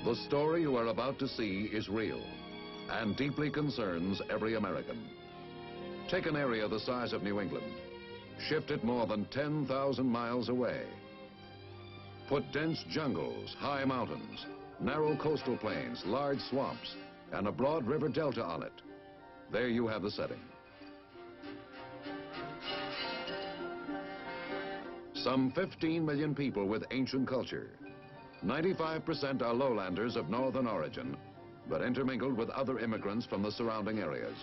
The story you are about to see is real and deeply concerns every American. Take an area the size of New England, shift it more than 10,000 miles away. Put dense jungles, high mountains, narrow coastal plains, large swamps, and a broad river delta on it. There you have the setting. Some 15 million people with ancient culture. 95% are lowlanders of northern origin, but intermingled with other immigrants from the surrounding areas.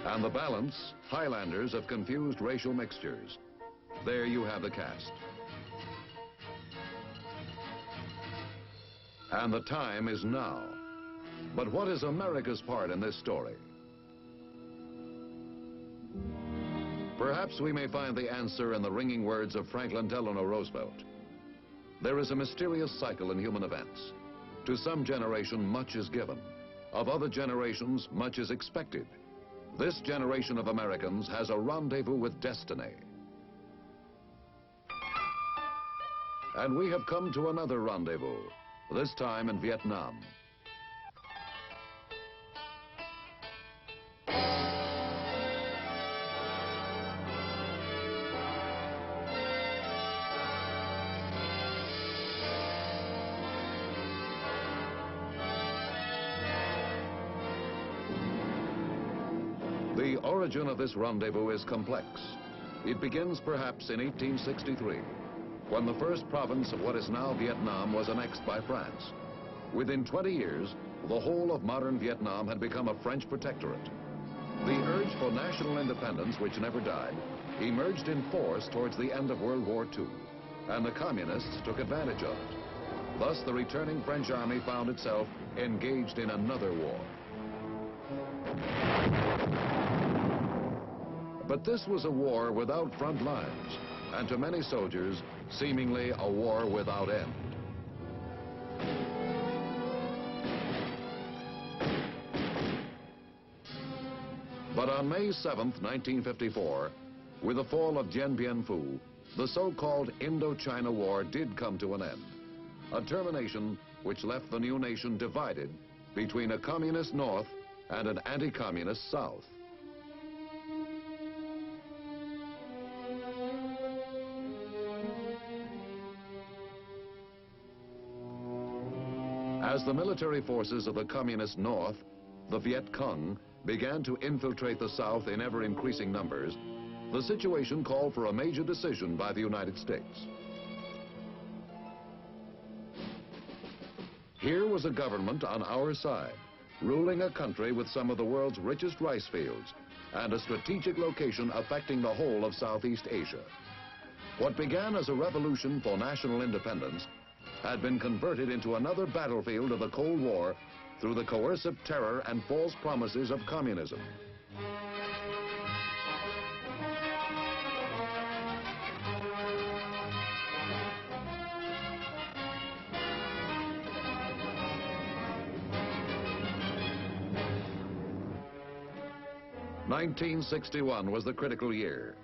And the balance, highlanders of confused racial mixtures. There you have the cast. And the time is now. But what is America's part in this story? Perhaps we may find the answer in the ringing words of Franklin Delano Roosevelt. There is a mysterious cycle in human events. To some generation, much is given. Of other generations, much is expected. This generation of Americans has a rendezvous with destiny. And we have come to another rendezvous, this time in Vietnam. The origin of this rendezvous is complex. It begins perhaps in 1863, when the first province of what is now Vietnam was annexed by France. Within 20 years, the whole of modern Vietnam had become a French protectorate. The urge for national independence, which never died, emerged in force towards the end of World War II, and the communists took advantage of it. Thus, the returning French army found itself engaged in another war. But this was a war without front lines, and to many soldiers, seemingly a war without end. But on May 7th, 1954, with the fall of Dien Bien Phu, the so-called Indochina War did come to an end, a termination which left the new nation divided between a communist North and an anti-communist South. As the military forces of the communist North, the Viet Cong, began to infiltrate the South in ever-increasing numbers, the situation called for a major decision by the United States. Here was a government on our side, ruling a country with some of the world's richest rice fields and a strategic location affecting the whole of Southeast Asia. What began as a revolution for national independence had been converted into another battlefield of the Cold War through the coercive terror and false promises of communism. (1961) was the critical year,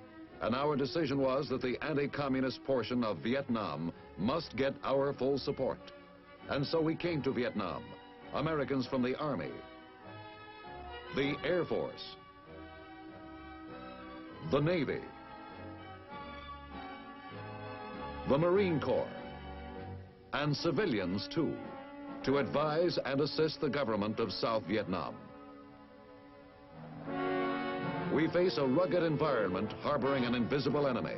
and our decision was that the anti-communist portion of Vietnam must get our full support. And so we came to Vietnam, Americans from the Army, the Air Force, the Navy, the Marine Corps, and civilians too, to advise and assist the government of South Vietnam. We face a rugged environment harboring an invisible enemy.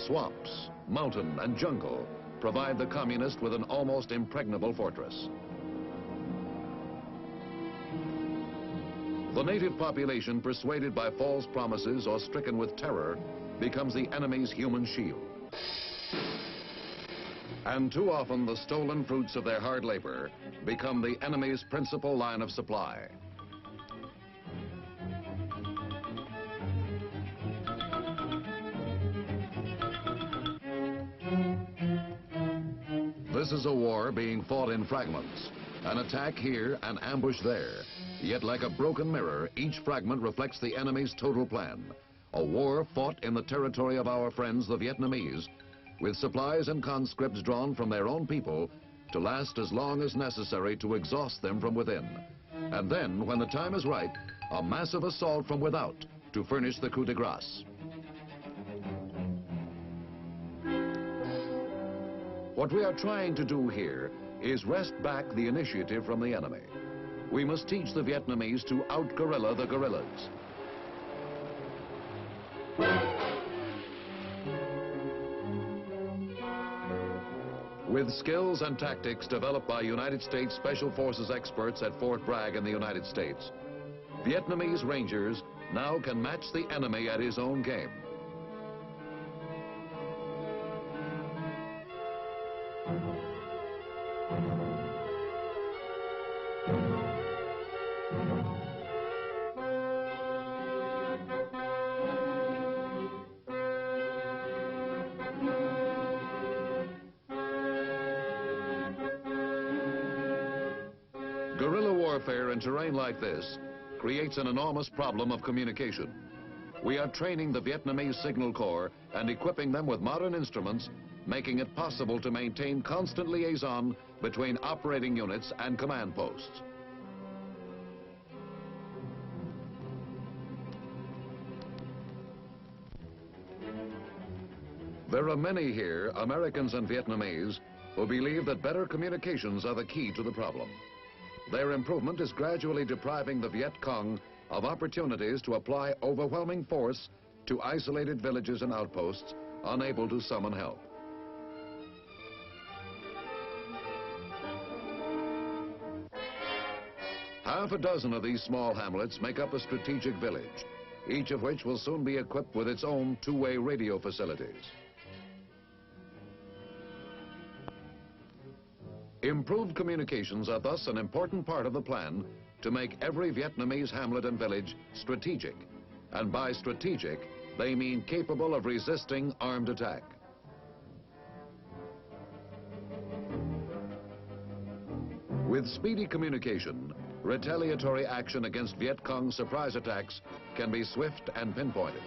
Swamps, mountain, and jungle provide the communist with an almost impregnable fortress. The native population, persuaded by false promises or stricken with terror, becomes the enemy's human shield. And too often, the stolen fruits of their hard labor become the enemy's principal line of supply. This is a war being fought in fragments. An attack here, an ambush there. Yet like a broken mirror, each fragment reflects the enemy's total plan. A war fought in the territory of our friends, the Vietnamese, with supplies and conscripts drawn from their own people to last as long as necessary to exhaust them from within. And then, when the time is right, a massive assault from without to furnish the coup de grace. What we are trying to do here is wrest back the initiative from the enemy. We must teach the Vietnamese to out-guerrilla the guerrillas. With skills and tactics developed by United States Special Forces experts at Fort Bragg in the United States, Vietnamese Rangers now can match the enemy at his own game. Guerrilla warfare in terrain like this creates an enormous problem of communication. We are training the Vietnamese Signal Corps and equipping them with modern instruments, making it possible to maintain constant liaison between operating units and command posts. There are many here, Americans and Vietnamese, who believe that better communications are the key to the problem. Their improvement is gradually depriving the Viet Cong of opportunities to apply overwhelming force to isolated villages and outposts, unable to summon help. Half a dozen of these small hamlets make up a strategic village, each of which will soon be equipped with its own two-way radio facilities. Improved communications are thus an important part of the plan to make every Vietnamese hamlet and village strategic. And by strategic, they mean capable of resisting armed attack. With speedy communication, retaliatory action against Viet Cong surprise attacks can be swift and pinpointed.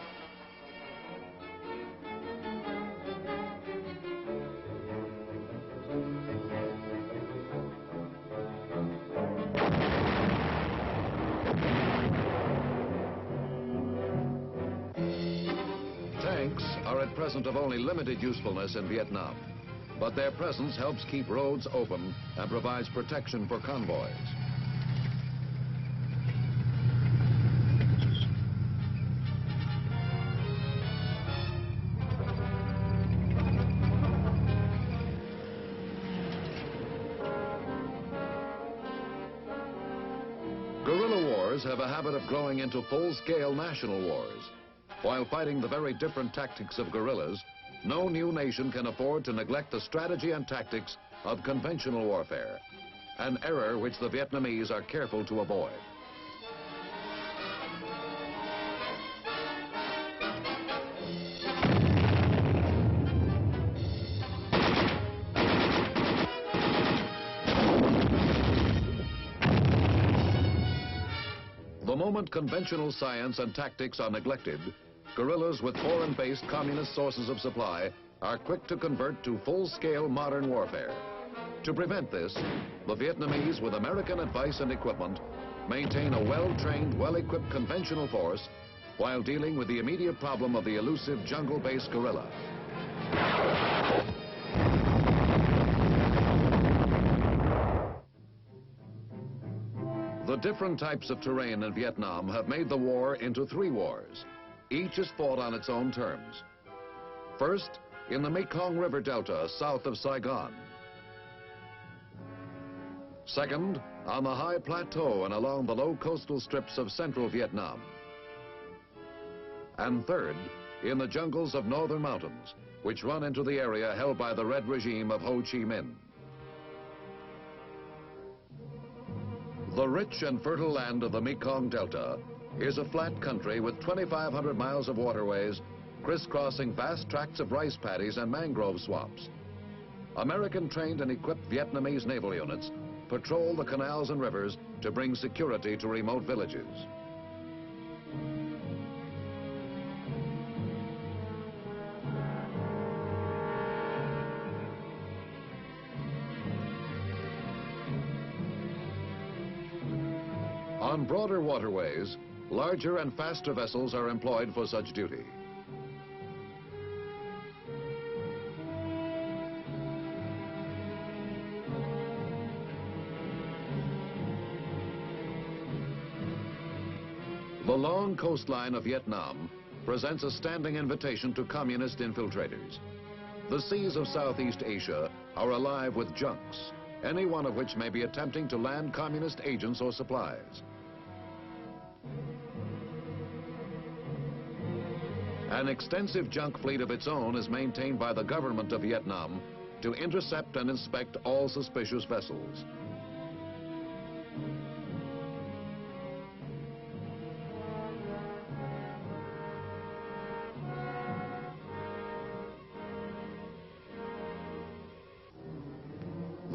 Tanks are at present of only limited usefulness in Vietnam, but their presence helps keep roads open and provides protection for convoys. Guerrilla wars have a habit of growing into full-scale national wars. While fighting the very different tactics of guerrillas, no new nation can afford to neglect the strategy and tactics of conventional warfare, an error which the Vietnamese are careful to avoid. The moment conventional science and tactics are neglected, guerrillas with foreign-based communist sources of supply are quick to convert to full-scale modern warfare. To prevent this, the Vietnamese, with American advice and equipment, maintain a well-trained, well-equipped conventional force while dealing with the immediate problem of the elusive jungle-based guerrilla. The different types of terrain in Vietnam have made the war into three wars. Each is fought on its own terms. First, in the Mekong River Delta south of Saigon. Second, on the high plateau and along the low coastal strips of central Vietnam. And third, in the jungles of northern mountains, which run into the area held by the Red regime of Ho Chi Minh. The rich and fertile land of the Mekong Delta is a flat country with 2,500 miles of waterways crisscrossing vast tracts of rice paddies and mangrove swamps. American trained and equipped Vietnamese naval units patrol the canals and rivers to bring security to remote villages. On broader waterways, larger and faster vessels are employed for such duty. The long coastline of Vietnam presents a standing invitation to communist infiltrators. The seas of Southeast Asia are alive with junks, any one of which may be attempting to land communist agents or supplies. An extensive junk fleet of its own is maintained by the government of Vietnam to intercept and inspect all suspicious vessels.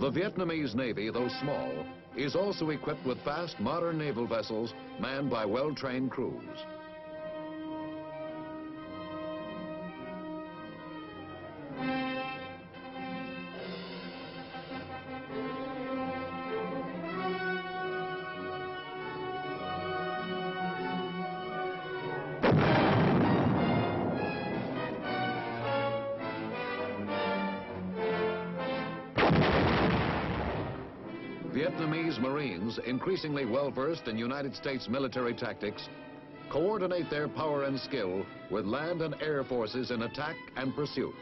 The Vietnamese Navy, though small, is also equipped with fast, modern naval vessels manned by well-trained crews. Vietnamese Marines, increasingly well-versed in United States military tactics, coordinate their power and skill with land and air forces in attack and pursuit.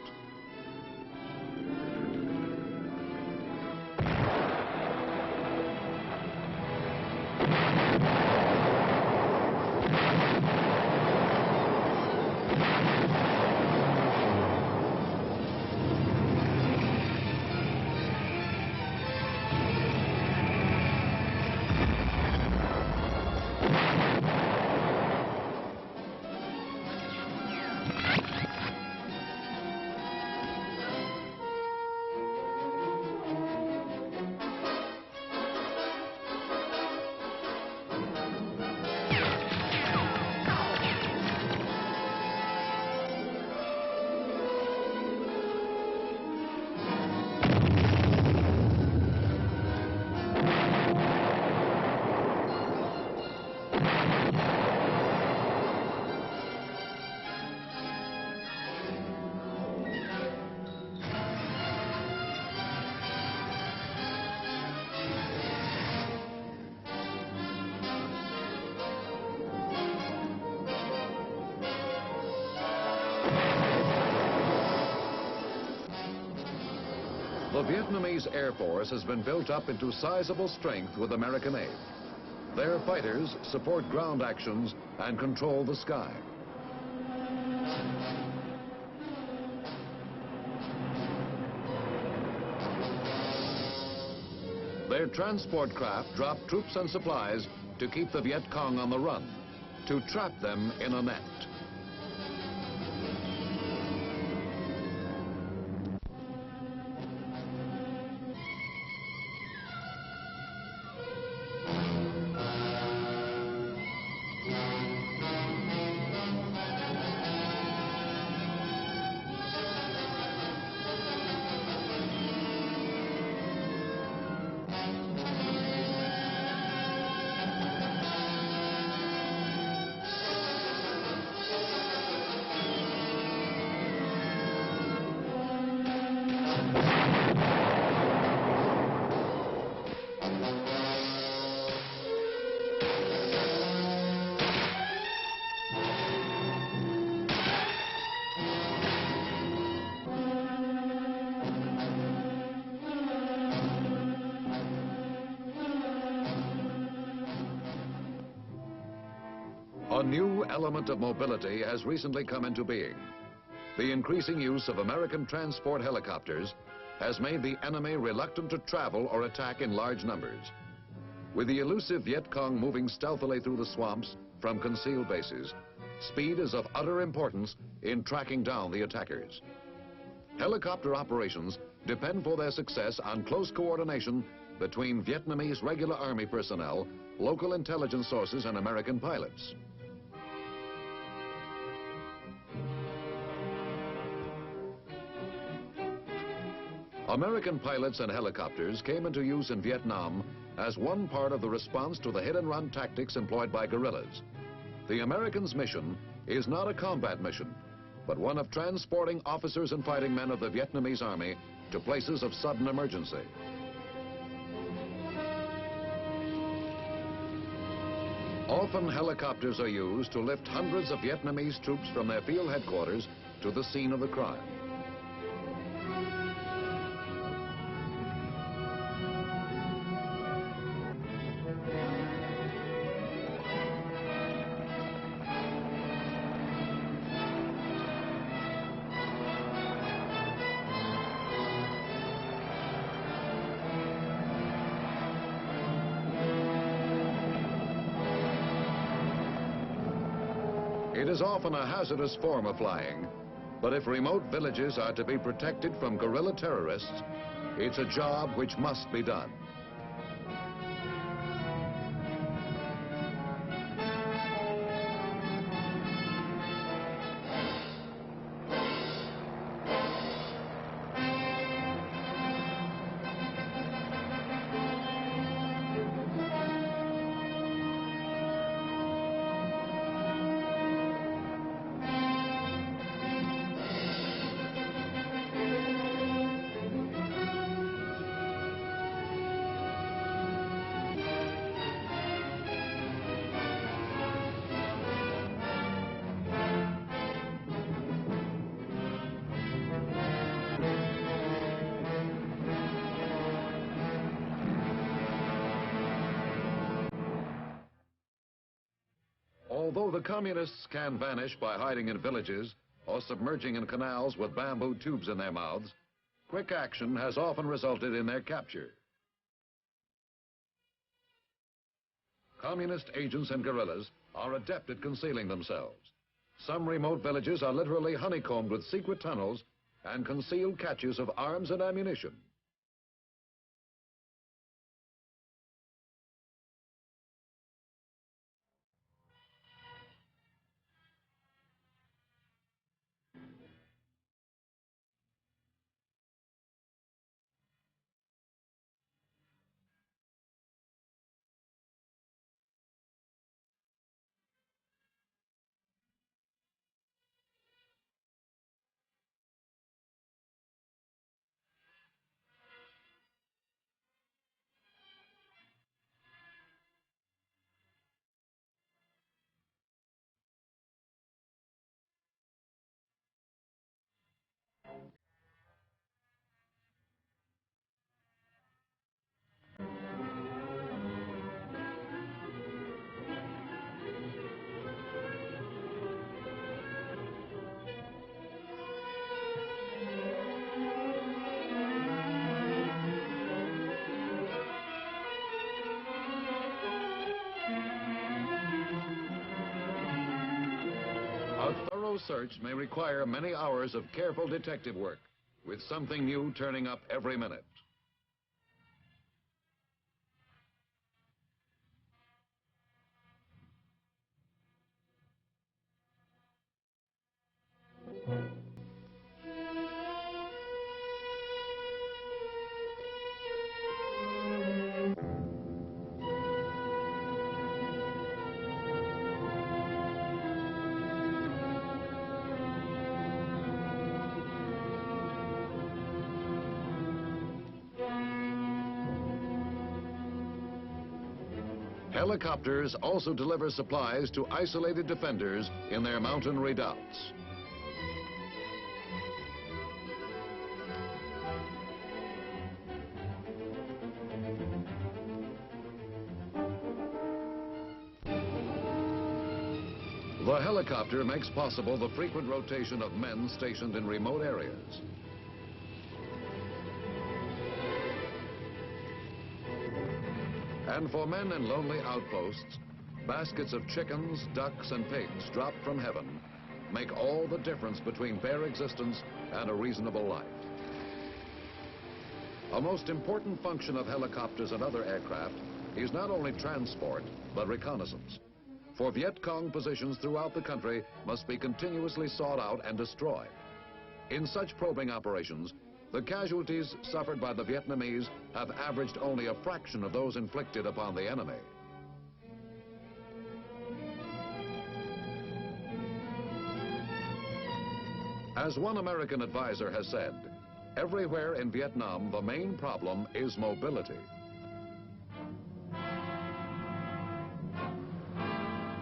The Vietnamese Air Force has been built up into sizable strength with American aid. Their fighters support ground actions and control the sky. Their transport craft drop troops and supplies to keep the Viet Cong on the run, to trap them in a net. A new element of mobility has recently come into being. The increasing use of American transport helicopters has made the enemy reluctant to travel or attack in large numbers. With the elusive Viet Cong moving stealthily through the swamps from concealed bases, speed is of utter importance in tracking down the attackers. Helicopter operations depend for their success on close coordination between Vietnamese regular army personnel, local intelligence sources, and American pilots. American pilots and helicopters came into use in Vietnam as one part of the response to the hit-and-run tactics employed by guerrillas. The Americans' mission is not a combat mission, but one of transporting officers and fighting men of the Vietnamese army to places of sudden emergency. Often helicopters are used to lift hundreds of Vietnamese troops from their field headquarters to the scene of the crime. It is often a hazardous form of flying, but if remote villages are to be protected from guerrilla terrorists, it's a job which must be done. Although the communists can vanish by hiding in villages or submerging in canals with bamboo tubes in their mouths, quick action has often resulted in their capture. Communist agents and guerrillas are adept at concealing themselves. Some remote villages are literally honeycombed with secret tunnels and concealed caches of arms and ammunition. A thorough search may require many hours of careful detective work, with something new turning up every minute. Helicopters also deliver supplies to isolated defenders in their mountain redoubts. The helicopter makes possible the frequent rotation of men stationed in remote areas. And for men in lonely outposts, baskets of chickens, ducks, and pigs dropped from heaven make all the difference between bare existence and a reasonable life. A most important function of helicopters and other aircraft is not only transport, but reconnaissance. For Viet Cong positions throughout the country must be continuously sought out and destroyed. In such probing operations, the casualties suffered by the Vietnamese have averaged only a fraction of those inflicted upon the enemy. As one American advisor has said, everywhere in Vietnam, the main problem is mobility.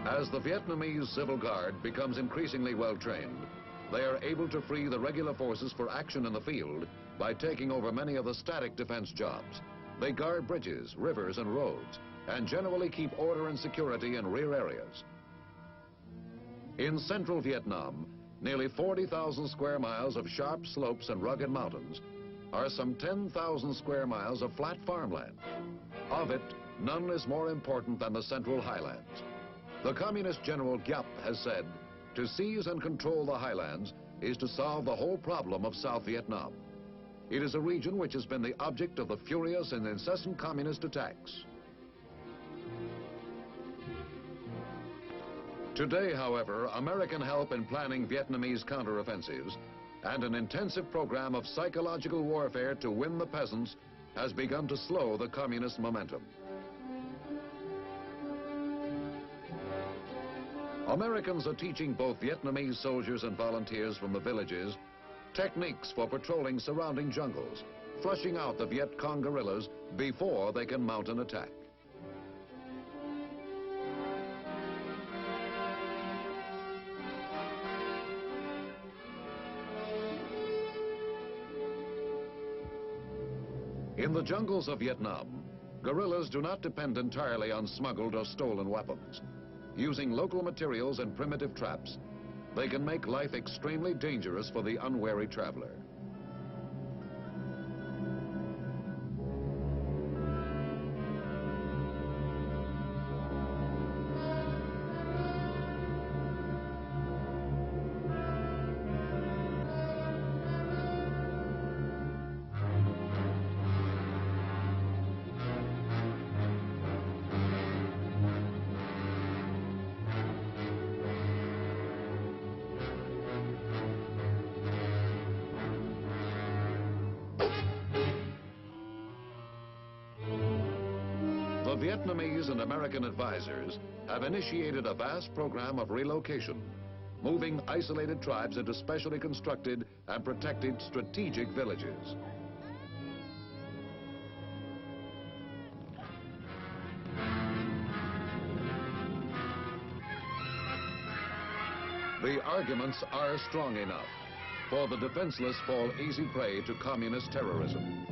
As the Vietnamese Civil Guard becomes increasingly well-trained, they are able to free the regular forces for action in the field by taking over many of the static defense jobs. They guard bridges, rivers, and roads, and generally keep order and security in rear areas. In central Vietnam, nearly 40,000 square miles of sharp slopes and rugged mountains are some 10,000 square miles of flat farmland. Of it, none is more important than the Central Highlands. The Communist General Giap has said, to seize and control the highlands is to solve the whole problem of South Vietnam. It is a region which has been the object of the furious and incessant communist attacks. Today, however, American help in planning Vietnamese counteroffensives and an intensive program of psychological warfare to win the peasants has begun to slow the communist momentum. Americans are teaching both Vietnamese soldiers and volunteers from the villages techniques for patrolling surrounding jungles, flushing out the Viet Cong guerrillas before they can mount an attack. In the jungles of Vietnam, guerrillas do not depend entirely on smuggled or stolen weapons. Using local materials and primitive traps, they can make life extremely dangerous for the unwary traveler. The Vietnamese and American advisors have initiated a vast program of relocation, moving isolated tribes into specially constructed and protected strategic villages. The arguments are strong enough, for the defenseless fall easy prey to communist terrorism.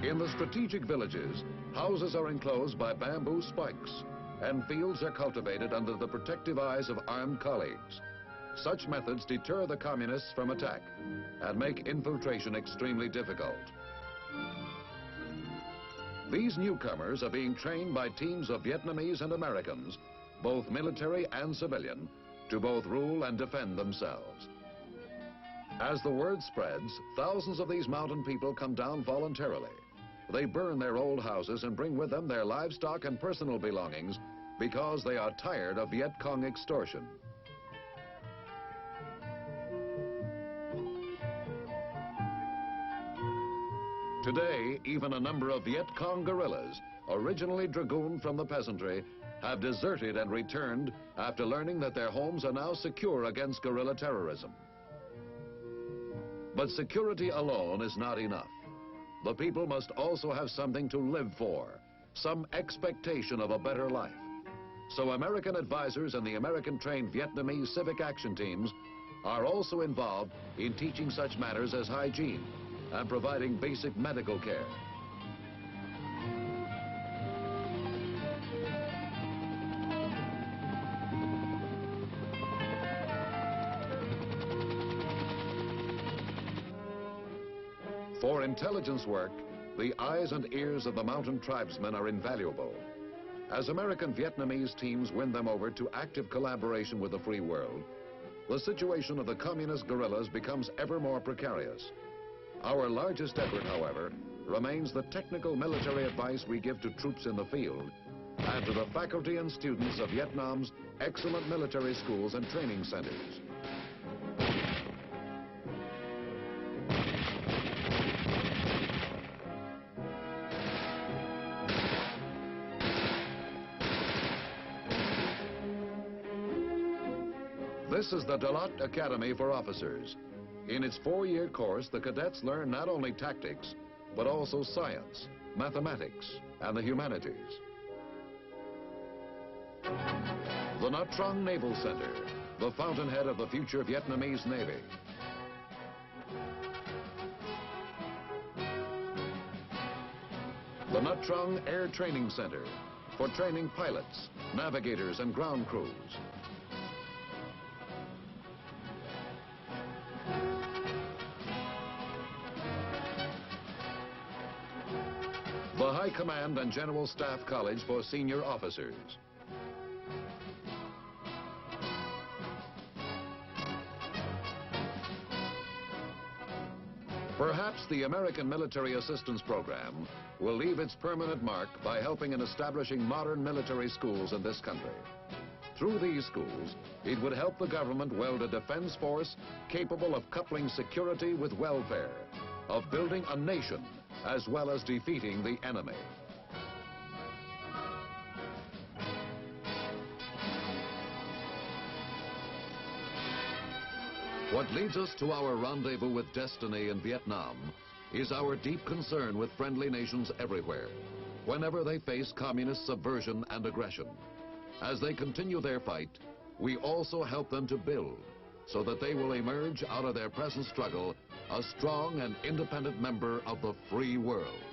In the strategic villages, houses are enclosed by bamboo spikes, and fields are cultivated under the protective eyes of armed colleagues. Such methods deter the communists from attack and make infiltration extremely difficult. These newcomers are being trained by teams of Vietnamese and Americans, both military and civilian, to both rule and defend themselves. As the word spreads, thousands of these mountain people come down voluntarily. They burn their old houses and bring with them their livestock and personal belongings because they are tired of Viet Cong extortion. Today, even a number of Viet Cong guerrillas, originally dragooned from the peasantry, have deserted and returned after learning that their homes are now secure against guerrilla terrorism. But security alone is not enough. The people must also have something to live for, some expectation of a better life. So American advisors and the American-trained Vietnamese civic action teams are also involved in teaching such matters as hygiene and providing basic medical care. For intelligence work, the eyes and ears of the mountain tribesmen are invaluable. As American Vietnamese teams win them over to active collaboration with the free world, the situation of the communist guerrillas becomes ever more precarious. Our largest effort, however, remains the technical military advice we give to troops in the field and to the faculty and students of Vietnam's excellent military schools and training centers. This is the Dalat Academy for Officers. In its 4-year course, the cadets learn not only tactics, but also science, mathematics, and the humanities. The Nha Trang Naval Center, the fountainhead of the future Vietnamese Navy. The Nha Trang Air Training Center, for training pilots, navigators, and ground crews. The High Command and General Staff College for senior officers. Perhaps the American Military Assistance Program will leave its permanent mark by helping in establishing modern military schools in this country. Through these schools, it would help the government weld a defense force capable of coupling security with welfare, of building a nation as well as defeating the enemy. What leads us to our rendezvous with destiny in Vietnam is our deep concern with friendly nations everywhere, whenever they face communist subversion and aggression. As they continue their fight, we also help them to build, so that they will emerge out of their present struggle a strong and independent member of the free world.